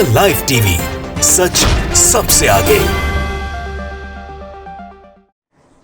The live TV, सच सबसे आगे।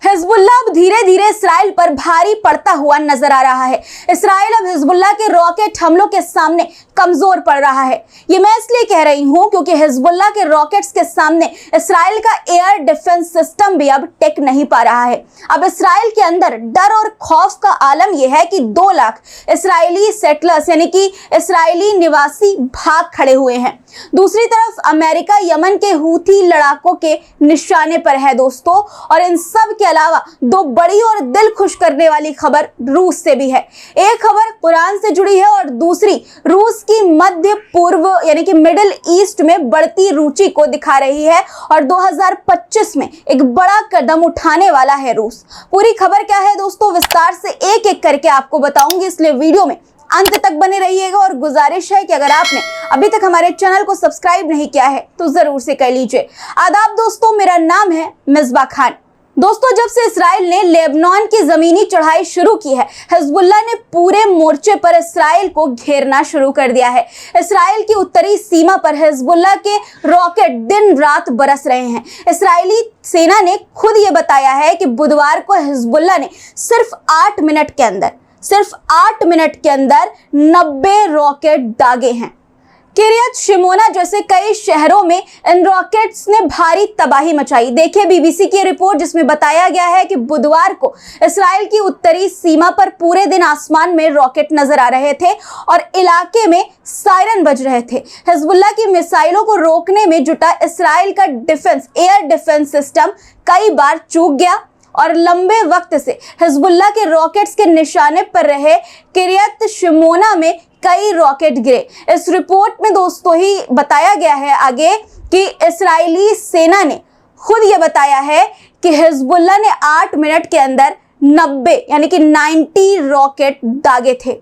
Hezbollah अब धीरे धीरे इसराइल पर भारी पड़ता हुआ नजर आ रहा है। इसराइल अब हिजबुल्लाह के रॉकेट हमलों के सामने कमजोर पड़ रहा है। ये मैं इसलिए कह रही हूं क्योंकि हिजबुल्लाह के रॉकेट्स के सामने इसराइल का एयर डिफेंस सिस्टम भी अब टिक नहीं पा रहा है। अब इसराइल के अंदर डर और खौफ का आलम यह है कि 2 लाख इसराइली सेटलर्स यानी कि इसराइली निवासी भाग खड़े हुए हैं। दूसरी तरफ अमेरिका यमन के हूथी लड़ाकों के निशाने पर है दोस्तों। और इन सब के अलावा 2 बड़ी और दिल खुश करने वाली खबर रूस से भी है। एक खबर कुरान से जुड़ी है और दूसरी रूस की मध्य पूर्व यानी कि मिडिल ईस्ट में बढ़ती रुचि को दिखा रही है। और 2025 में एक बड़ा कदम उठाने वाला है रूस। पूरी खबर क्या है दोस्तों, विस्तार से एक एक करके आपको बताऊंगी, इसलिए वीडियो में अंत तक बने रहिएगा। और गुजारिश है कि अगर आपने अभी तक हमारे चैनल को सब्सक्राइब नहीं किया है तो जरूर से कर लीजिए। आदाब दोस्तों, मेरा नाम है मिसबा खान। दोस्तों, जब से इसराइल ने लेबनान की जमीनी चढ़ाई शुरू की है, हिजबुल्लाह ने पूरे मोर्चे पर इसराइल को घेरना शुरू कर दिया है। इसराइल की उत्तरी सीमा पर हिजबुल्लाह के रॉकेट दिन रात बरस रहे हैं। इसराइली सेना ने खुद ये बताया है कि बुधवार को हिजबुल्लाह ने सिर्फ 8 मिनट के अंदर 90 रॉकेट दागे हैं। किरियत शिमोना जैसे कई शहरों में इन रॉकेट्स ने भारी तबाही मचाई। देखिए बीबीसी की रिपोर्ट जिसमें बताया गया है कि बुधवार को इसराइल की उत्तरी सीमा पर पूरे दिन आसमान में रॉकेट नजर आ रहे थे और इलाके में सायरन बज रहे थे। हिजबुल्लाह की मिसाइलों को रोकने में जुटा इसराइल का एयर डिफेंस सिस्टम कई बार चूक गया और लंबे वक्त से हिजबुल्लाह के रॉकेट्स के निशाने पर रहे किरियत शिमोना में कई रॉकेट गिरे। इस रिपोर्ट में दोस्तों ही बताया गया है आगे कि इस्राएली सेना ने खुद ये बताया है कि हिजबुल्लाह ने 8 मिनट के अंदर 90 यानी कि 90 रॉकेट दागे थे।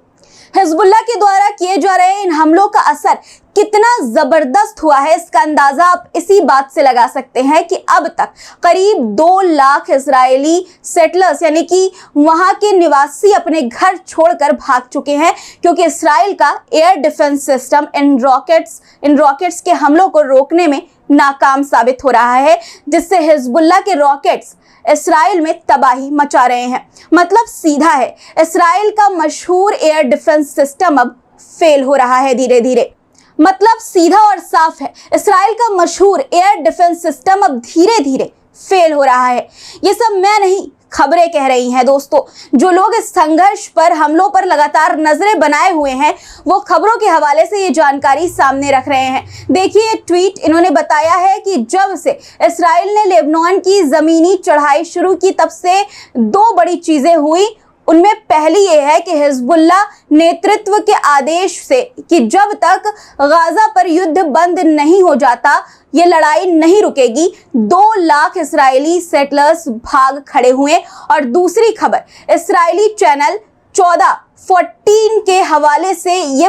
हिजबुल्लाह के द्वारा किए जा रहे इन हमलों का असर कितना जबरदस्त हुआ है इसका अंदाजा आप इसी बात से लगा सकते हैं कि अब तक करीब 2 लाख इजरायली सेटलर्स यानी कि वहां के निवासी अपने घर छोड़कर भाग चुके हैं क्योंकि इसराइल का air defence system in rockets के हमलों को रोकने में नाकाम साबित हो रहा है, जिससे हिजबुल्लाह के रॉकेट्स इसराइल में तबाही मचा रहे हैं। मतलब सीधा है, इसराइल का मशहूर एयर डिफेंस सिस्टम अब फेल हो रहा है धीरे धीरे। मतलब सीधा और साफ है, इसराइल का मशहूर एयर डिफेंस सिस्टम अब धीरे धीरे फेल हो रहा है। ये सब मैं नहीं, खबरें कह रही हैं दोस्तों। जो लोग इस संघर्ष पर हमलों पर लगातार नजरें बनाए हुए हैं वो खबरों के हवाले से ये जानकारी सामने रख रहे हैं। देखिए ट्वीट इन्होंने बताया है कि जब से इसराइल ने लेबनान की जमीनी चढ़ाई शुरू की तब से 2 बड़ी चीजें हुई। उनमें पहली ये है कि हिजबुल्लाह नेतृत्व के आदेश से कि जब तक गाजा पर युद्ध बंद नहीं हो जाता ये लड़ाई नहीं रुकेगी, 2 लाख इसराइली सेटलर्स भाग खड़े हुए। और दूसरी खबर इसराइली चैनल 14 के हवाले से ये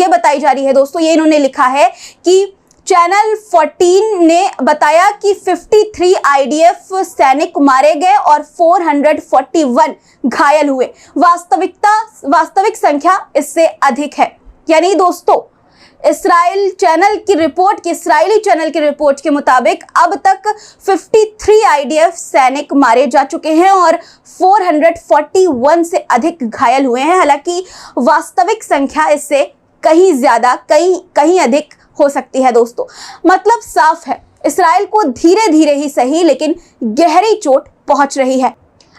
बताई जा रही है दोस्तों। ये इन्होंने लिखा है कि चैनल 14 ने बताया कि 53 आईडीएफ सैनिक मारे गए और 441 घायल हुए। वास्तविक संख्या इससे अधिक है। यानी दोस्तों इस्राइली चैनल की रिपोर्ट के मुताबिक अब तक 53 आईडीएफ सैनिक मारे जा चुके हैं और 441 से अधिक घायल हुए हैं। हालांकि वास्तविक संख्या इससे कहीं ज्यादा कहीं अधिक हो सकती है दोस्तों। मतलब साफ है, इसराइल को धीरे धीरे ही सही लेकिन गहरी चोट पहुंच रही है।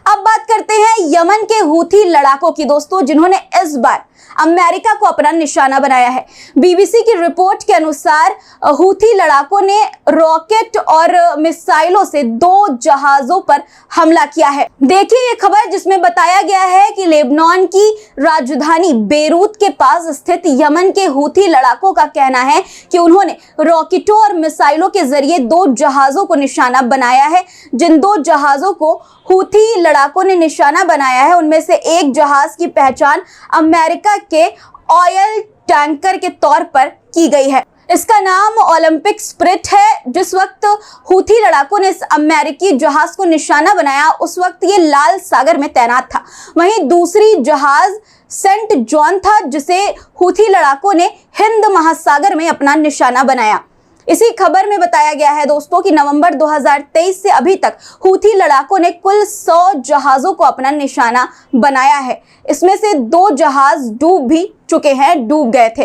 अब बात करते हैं यमन के हूथी लड़ाकों की दोस्तों, जिन्होंने इस बार अमेरिका को अपना निशाना बनाया है। बीबीसी की रिपोर्ट के अनुसार हूथी लड़ाकों ने रॉकेट और मिसाइलों से 2 जहाजों पर हमला किया है। देखिए ये खबर जिसमें बताया गया है कि लेबनान की राजधानी बेरूत के पास स्थित यमन के हूथी लड़ाकों का कहना है कि उन्होंने रॉकेटों और मिसाइलों के जरिए 2 जहाजों को निशाना बनाया है। जिन 2 जहाजों को हूथी लड़ाकों ने निशाना बनाया है उनमें से एक जहाज की पहचान अमेरिका के ऑयल टैंकर के तौर पर की गई है। इसका नाम ओलंपिक स्पिरिट है। जिस वक्त हूथी लड़ाकों ने इस अमेरिकी जहाज को निशाना बनाया उस वक्त ये लाल सागर में तैनात था। वहीं दूसरी जहाज सेंट जॉन था जिसे हूथी लड़ाकों ने हिंद महासागर में अपना निशाना बनाया। इसी खबर में बताया गया है दोस्तों कि नवंबर 2023 से अभी तक हूथी लड़ाकों ने कुल 100 जहाजों को अपना निशाना बनाया है। इसमें से 2 जहाज डूब भी चुके हैं, डूब गए थे।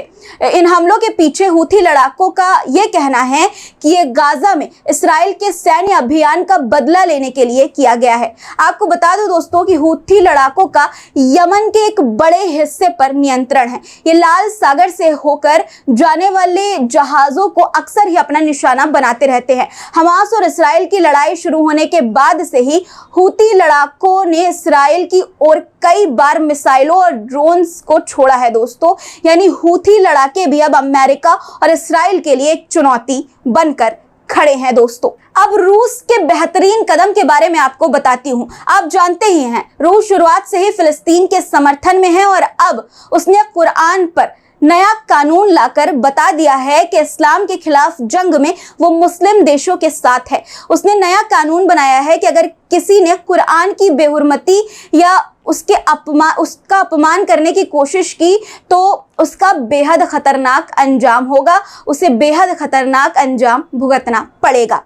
इन हमलों के पीछे हूथी लड़ाकों का यह कहना है कि ये गाजा में इसराइल के सैन्य अभियान का बदला लेने के लिए किया गया है। आपको बता दो दोस्तों कि हूथी लड़ाकों का यमन के एक बड़े हिस्से पर नियंत्रण है। ये लाल सागर से होकर जाने वाले जहाजों को अक्सर ही अपना निशाना बनाते रहते हैं। हमास और इसराइल की लड़ाई शुरू होने के बाद से ही हूथी लड़ाकों ने इसराइल की ओर कई बार मिसाइलों और ड्रोन्स को छोड़ा है दोस्तों। यानी हूथी लड़ाके भी अब अमेरिका और इसराइल के लिए एक चुनौती बनकर खड़े हैं दोस्तों। अब रूस के बेहतरीन कदम के बारे में आपको बताती हूं। आप जानते ही हैं रूस शुरुआत से ही फिलिस्तीन के समर्थन में है और अब उसने कुरान पर नया कानून लाकर बता दिया है कि इस्लाम के खिलाफ जंग में वो मुस्लिम देशों के साथ है। उसने नया कानून बनाया है कि अगर किसी ने कुरान की बेहुरमती या उसका अपमान करने की कोशिश की तो उसका बेहद खतरनाक अंजाम होगा, उसे बेहद खतरनाक अंजाम भुगतना पड़ेगा।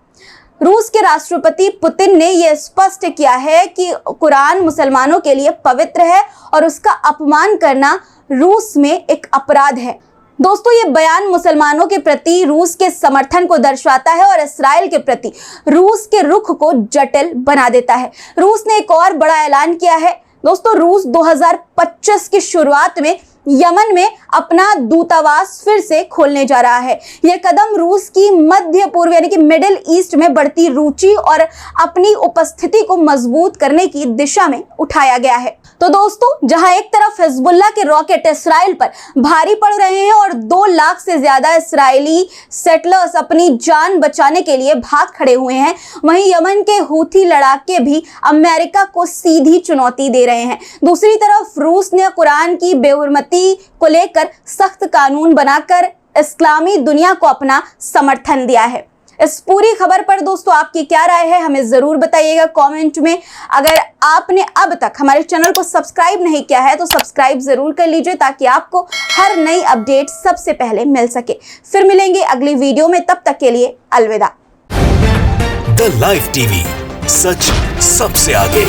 रूस के राष्ट्रपति पुतिन ने यह स्पष्ट किया है कि कुरान मुसलमानों के लिए पवित्र है और उसका अपमान करना रूस में एक अपराध है। दोस्तों ये बयान मुसलमानों के प्रति रूस के समर्थन को दर्शाता है और इसराइल के प्रति रूस के रुख को जटिल बना देता है। रूस ने एक और बड़ा ऐलान किया है दोस्तों। रूस 2025 की शुरुआत में यमन में अपना दूतावास फिर से खोलने जा रहा है। यह कदम रूस की मध्य पूर्व यानी कि मिडिल ईस्ट में बढ़ती रुचि और अपनी उपस्थिति को मजबूत करने की दिशा में उठाया गया है। तो दोस्तों जहां एक तरफ हिजबुल्लाह के रॉकेट इसराइल पर भारी पड़ रहे हैं और 2 लाख से ज्यादा इसराइली सेटलर्स अपनी जान बचाने के लिए भाग खड़े हुए हैं, वहीं यमन के हूथी लड़ाके भी अमेरिका को सीधी चुनौती दे रहे हैं। दूसरी तरफ रूस ने कुरान की बेहुरमती को लेकर सख्त कानून बनाकर इस्लामी दुनिया को अपना समर्थन दिया है। इस पूरी खबर पर दोस्तों आपकी क्या राय है हमें जरूर बताइएगा कमेंट में। अगर आपने अब तक हमारे चैनल को सब्सक्राइब नहीं किया है तो सब्सक्राइब जरूर कर लीजिए ताकि आपको हर नई अपडेट सबसे पहले मिल सके। फिर मिलेंगे अगली वीडियो में, तब तक के लिए अलविदा। द लाइव टीवी, सच सबसे आगे।